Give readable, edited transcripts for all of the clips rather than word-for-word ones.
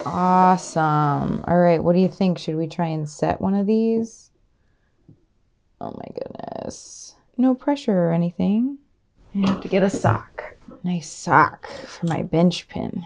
Awesome. All right, what do you think? Should we try and set one of these? Oh my goodness. No pressure or anything. I have to get a sock. Nice sock for my bench pin.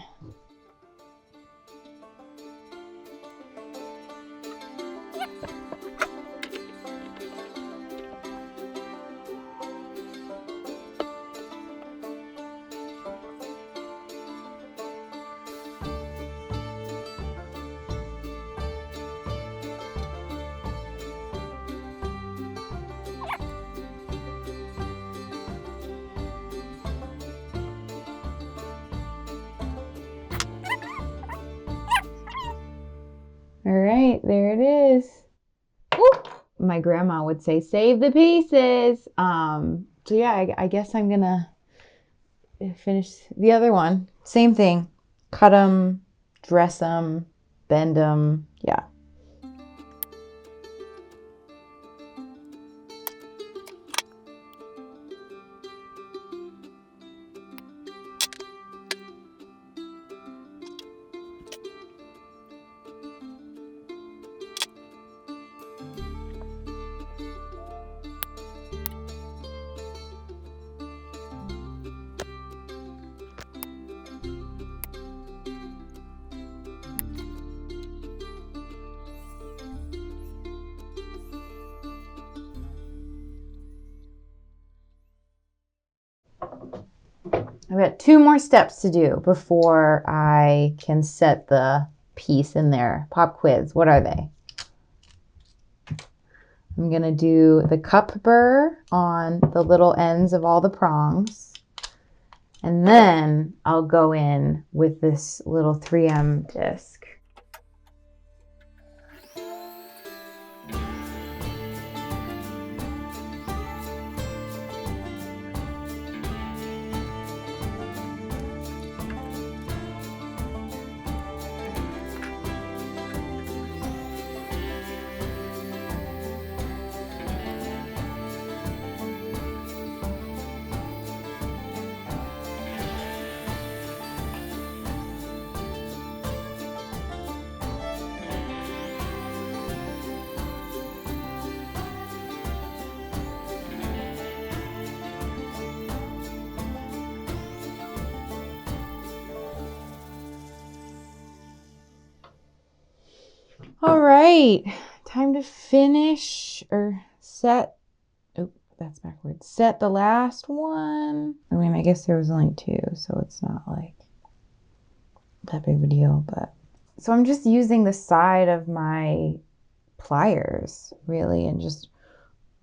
All right, there it is. Whoop. My grandma would say, save the pieces. So yeah, I guess I'm gonna finish the other one. Same thing. Cut them, dress them, bend them. Yeah. I've got 2 more steps to do before I can set the piece in there. Pop quiz, what are they? I'm gonna do the cup burr on the little ends of all the prongs. And then I'll go in with this little 3M disc. All right, time to finish or set. Oh, that's backwards. Set the last one. I mean, I guess there was only 2, so it's not like that big of a deal, but. So I'm just using the side of my pliers, really, and just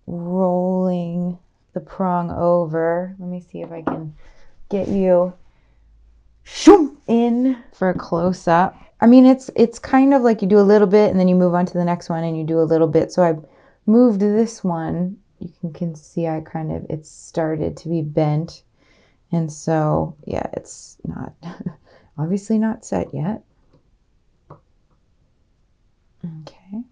rolling the prong over. Let me see if I can get you in for a close-up. I mean, it's kind of like you do a little bit and then you move on to the next one and you do a little bit. So I moved this one. You can see it's started to be bent. And so, yeah, it's not, obviously not set yet. Okay.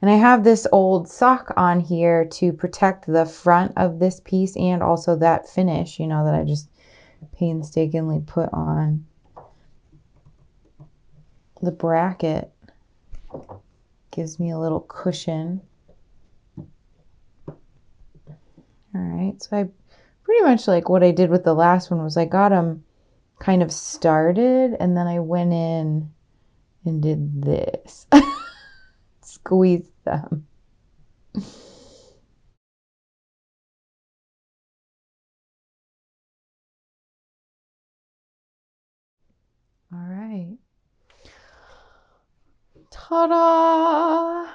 And I have this old sock on here to protect the front of this piece and also that finish, that I just painstakingly put on the bracket. Gives me a little cushion. All right, so I pretty much like what I did with the last one was I got them kind of started and then I went in and did this. Squeezed them. All right. Ta-da!